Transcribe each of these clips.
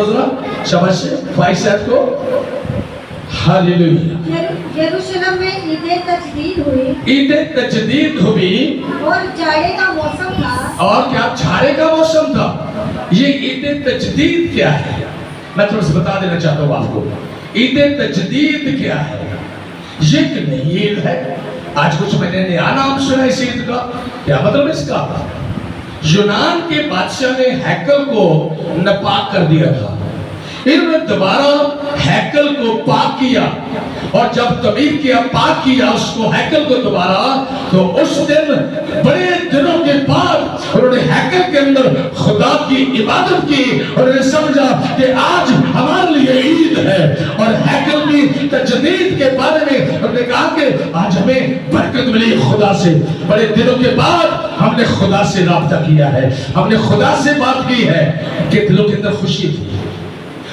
पढ़ो जरा, शाबाश से 5 7 को। हालेलुया। यरूशलेम में ईद तजदीद हुई, ईद तजदीद हुई और जाड़े का मौसम था। और क्या जाड़े का मौसम था। ये ईद तजदीद क्या है, मैं थोड़ा सा बता देना चाहता हूँ आपको। ईद तजदीद क्या है? ये एक नई ईद है। आज कुछ मैंने नया नाम सुना इस ईद का, क्या मतलब इसका? यूनान के बादशाह ने हैकल को नापाक कर दिया था, इन्होंने दोबारा हैकल को पाक किया, और जब तमीर किया, पाक किया उसको हैकल को दोबारा, तो उस दिन बड़े दिनों के बाद उन्होंने हैकल के अंदर खुदा की इबादत की, और उन्होंने समझा कि आज हमारे लिए ईद है। और हैकल की तजदीद के बारे में उन्होंने कहा कि आज हमें बरकत मिली खुदा से, बड़े दिनों के बाद हमने खुदा से राब्ता किया है, हमने खुदा से बात की है, कि दिलों के अंदर खुशी थी,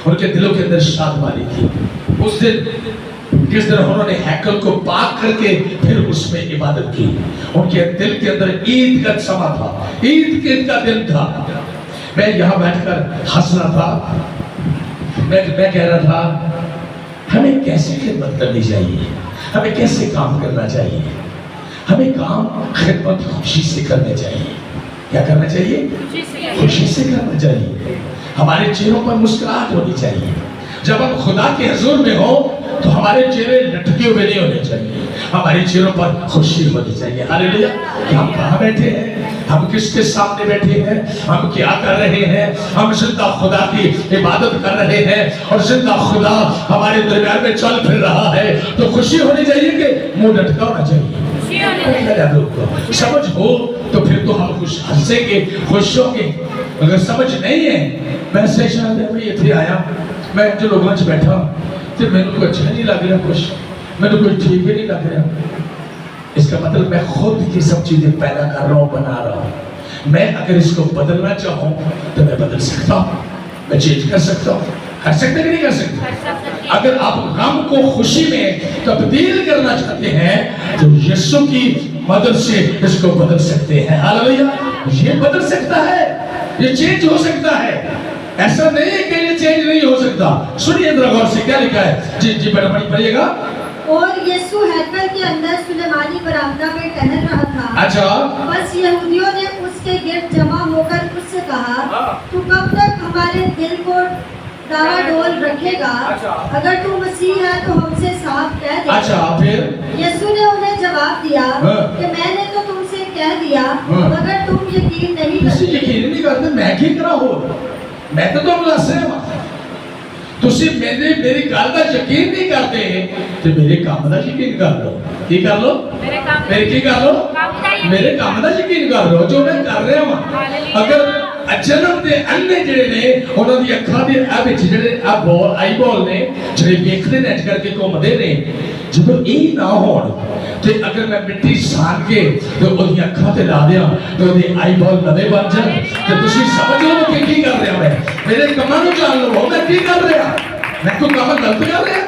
उनके दिलों के अंदर शादमानी थी। उस दिन जिस दिन उन्होंने हैकल को पाक करके फिर उसमें इबादत की, उनके दिल के अंदर ईद का समा था, ईद का दिन था। मैं यहाँ बैठकर हंस रहा था, मैं कह रहा था हमें कैसे खिदमत करनी चाहिए, हमें कैसे काम करना चाहिए। हमें काम खिदमत खुशी से करने चाहिए। क्या करना चाहिए? खुशी से करना चाहिए। हमारे चेहरों पर मुस्कुराहट होनी चाहिए। जब हम खुदा के हुजूर में हो तो हमारे चेहरे लटके हुए नहीं होने चाहिए, हमारे चेहरों पर खुशी होनी चाहिए। हालेलुया। कि हम कहाँ बैठे हैं, हम किसके सामने बैठे हैं, हम क्या कर रहे हैं, हम जिंदा खुदा की इबादत कर रहे हैं, और जिंदा खुदा हमारे दरमियान में चल फिर रहा है, तो खुशी होनी चाहिए कि मुंह लटका होना चाहिए। समझ हो तो फिर तो हम खुश हंसेंगे, खुश होंगे। अगर समझ नहीं है, वैसे शायद मैं इतने आया, मैं जो लोगों से बैठा तो मैंने को अच्छा नहीं लग रहा, कुछ मैंने कोई ठीक ही नहीं लग रहा। इसका मतलब मैं खुद ये सब चीजें पैदा कर रहा हूँ, बना रहा हूँ। मैं अगर इसको बदलना चाहूँ तो मैं बदल सकता हूँ, मैं चेंज कर सकता हूँ। कर सकते कि नहीं कर सकते? अगर आप गम को खुशी में तब्दील करना चाहते हैं तो यीशु की मदद से इसको बदल सकते हैं। हालेलुया। ये बदल सकता है, ये चेंज हो सकता है। ऐसा नहीं है कि ये चेंज नहीं हो सकता। सुनिए जरा गौर से क्या लिखा है। जी जी बेटा पढ़िएगा। और यीशु हैकल के अंदर सुलेमानी बरामदा में टहल रहा था। अच्छा। बस यहूदियों ने उसके गिर्द जमा होकर उससे कहा, तू कब तक हमारे दिल को डावाडोल रखेगा? अच्छा। अगर तू मसीह है तो हमसे साफ कह दे। अच्छा फिर यीशु ने उन्हें जवाब दिया कि मैंने तो तुमसे कह दिया, मगर तुम यकीन नहीं करते। यकीन नहीं करते, मैं की करा हो, मैं तो तुम दस रहा हूं, तुसी मेरी गल का यकीन नहीं करते तो मेरे काम का यकीन कर लो। की कर लो? मेरे की कर लो? मेरे काम का यकीन कर लो, जो मैं कर रहा हूं। अगर जन्म दे अन्ने जेड़े ने उन्हां दी अखां दे आ विच जेड़े आ बॉल आई बॉल ने जेड़े देखदे ने करके घुमदे ने, जदों ई ना होण ते अगर मैं मिट्टी सान के ते ओदी अखां ते ला दियां ते ओदी आई बॉल नवे बन जाण ते तुसीं समझ लो कि की कर रहा मैं। मेरे कमां नूं जान लो मैं की कर रहा, मैं कोई काम गलत कर रहा,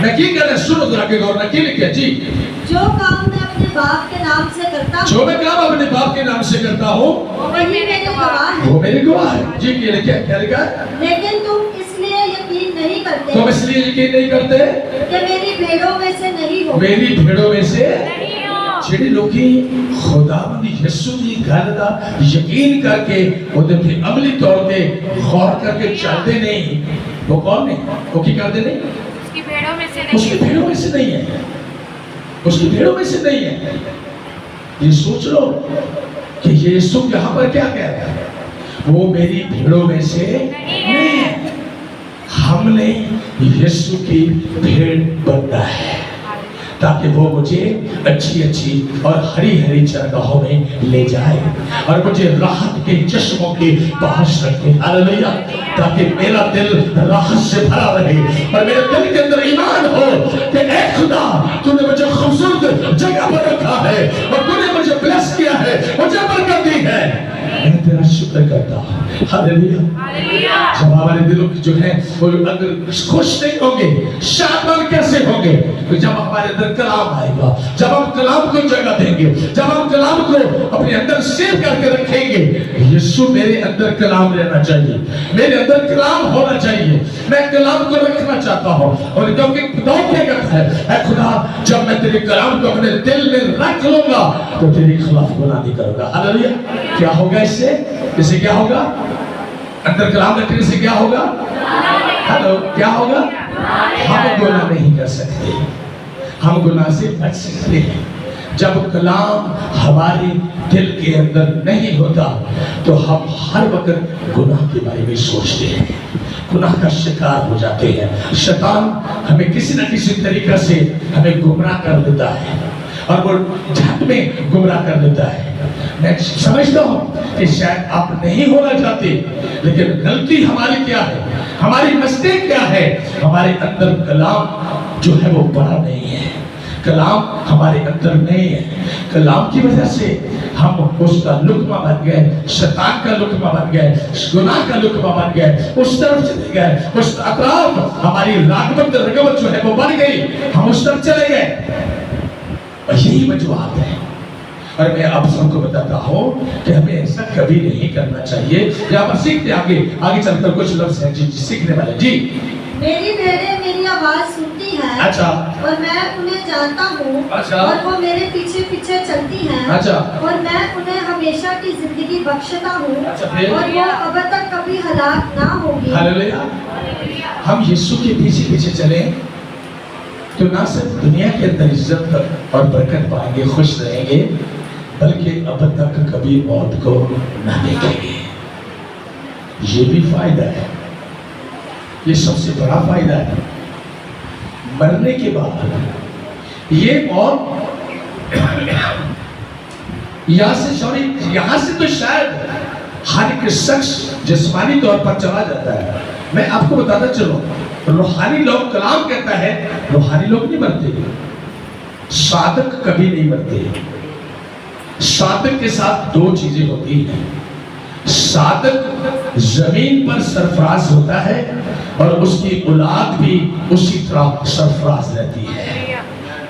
मैं की कर रहा। सुनो जरा के गौर में की लिखा जी। जो काम मैं अपने बाप के नाम से करता हूँ, जो मैं काम अपने बाप के नाम से करता हूँ, वही मेरे गवाह है। वो मेरे गवाह है। जी क्या लिखा है? क्या लिखा है? लेकिन तुम इसलिए यकीन नहीं करते, तुम इसलिए यकीन नहीं करते कि मेरी भेड़ों में से नहीं हो। मेरी भेड़ों में से ਜਿਹੜੇ ਲੋਕੀ ਖੁਦਾਵੰਦ ਯਿਸੂ ਦੀ ਗੱਲ ਦਾ ਯਕੀਨ ਕਰਕੇ ਉਹਦੇ ਤੇ ਅਮਲੀ ਤੌਰ ਤੇ ਗੌਰ ਕਰਕੇ ਚੱਲਦੇ ਨਹੀਂ, वो कौन है? वो की करते नहीं? उसकी भेड़ों में से नहीं, उसकी भेड़ों में से नहीं है, उसकी भेड़ों में से नहीं है। ये सोच लो कि यीशु यहाँ पर क्या कह रहा है, वो मेरी भेड़ों में से नहीं है। हमने यीशु की भेड़ बनना है ताकि वो मुझे अच्छी अच्छी और हरी हरी चरगाहों में ले जाए और मुझे राहत के चश्मों के पास रखे। हालेलुया। ताकि मेरा दिल राहत से भरा रहे और मेरे दिल के अंदर ईमान हो कि ऐ खुदा तूने मुझे खूबसूरत जगह पर रखा है और तूने मुझे ब्लेस किया है, मुझे बरकत दी है, मैं तेरा शुक्र करता हूँ। हालेलुया। जब हमारे दिलों की जो है वो अगर खुश नहीं होंगे, शाबान कैसे होंगे? तो जब हमारे अंदर कलाम आएगा, जब हम कलाम को जगह देंगे, जब हम कलाम को अपने अंदर सेव करके रखेंगे। यीशु मेरे अंदर कलाम रहना चाहिए, मेरे अंदर कलाम होना चाहिए, मैं कलाम को रखना चाहता हूँ। और क्योंकि खुदा क्या कहता है, ऐ खुदा जब मैं तेरे कलाम को अपने दिल में रख लूंगा तो तेरे खिलाफ गुनाह नहीं करूंगा। हालेलुया। क्या होगा इससे क्या होगा? अंदर कलाम रखने से क्या होगा? हेलो, क्या होगा? हम गुनाह नहीं कर सकते, हम गुनाह से बच सकते हैं। जब कलाम हमारे दिल के अंदर नहीं होता तो हम हर वक्त गुनाह के बारे में सोचते हैं, गुनाह का शिकार हो जाते हैं। शैतान हमें किसी न किसी तरीके से हमें गुमराह कर देता है और वो झट में गुमराह कर देता है। मैं समझता हूँ कि शायद आप नहीं होना चाहते, लेकिन गलती हमारी क्या है, हमारी मिस्टेक क्या है? हमारे अंदर कलाम जो है वो बड़ा नहीं है, कलाम हमारे अंदर नहीं है। कलाम की वजह से हम उसका लुकमा बन गए, शैतान का लुकमा बन गए, गुनाह का लुकमा बन गए, उस तरफ चले गए, उस अतराफ हमारी रागवत रगवत जो है वो बढ़ गई, हम उस तरफ चले गए। और यही वजूहात है। और मैं आप सबको बताता हूँ कि हमें ऐसा कभी नहीं करना चाहिए। यहाँ पर सीखते आगे चलकर कुछ लफ्ज़ हैं जी सीखने वाले। जी, मेरी भेड़ें मेरी आवाज सुनती हैं, अच्छा, और मैं उन्हें जानता हूँ, अच्छा, और वो मेरे पीछे पीछे चलती हैं, अच्छा, और मैं उन्हें हमेशा की जिंदगी बख्शता हूँ, अच्छा, फिर? और वो अब तक कभी हलाक ना होगी। हालेलुया। हम यीशु के पीछे पीछे चले तो ना सिर्फ दुनिया के अंदर इज्जत और बरकत पाएंगे, खुश रहेंगे, बल्कि अब तक कभी मौत को न देखेंगे। ये भी फायदा है, ये सबसे बड़ा फायदा है। मरने के बाद ये मौत यहाँ से तो शायद हर एक शख्स जिस्मानी तौर पर चला जाता है। मैं आपको बताता चलूं, रूहानी लोग, कलाम कहता है रूहानी लोग नहीं मरते, साधक कभी नहीं मरते। साधक के साथ दो चीजें होती हैं। साधक जमीन पर सरफराज होता है और उसकी औलाद भी उसी तरह सरफराज रहती है।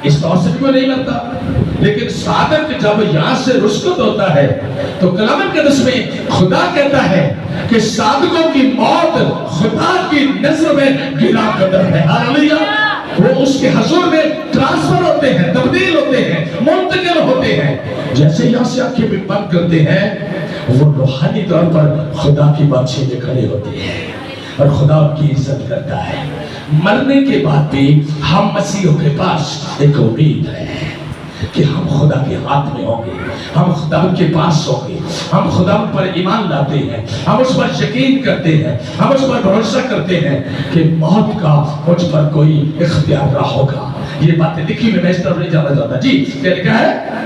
इस तौर से क्यों नहीं मरता? लेकिन साधक जब यहाँ से रुस्कत होता है तो कलाम मुक़द्दस में खुदा कहता है कि साधकों की मौत खुदा की नजर में गिरा कदर है। हालेलुया। वो उसके हुजूर में ट्रांसफर होते हैं, तब्दील होते हैं, मुंतकिल होते हैं। जैसे यहाँ से आंखें भी बंद करते हैं, वो रूहानी तौर पर खुदा की बातचीत में खड़े होते हैं और खुदा उनकी इज्जत करता है। मरने के बाद भी हम मसीहों के पास एक उम्मीद है कि हम खुदा के हाथ में होंगे, हम खुदा के पास होंगे, हम खुदा पर ईमान लाते हैं, हम उस पर यकीन करते हैं, हम उस पर भरोसा करते हैं कि मौत का मुझ पर कोई इख्तियार ना होगा। ये बातें लिखी में मैं इस तरफ नहीं जाना चाहता। जी, क्या लिखा है?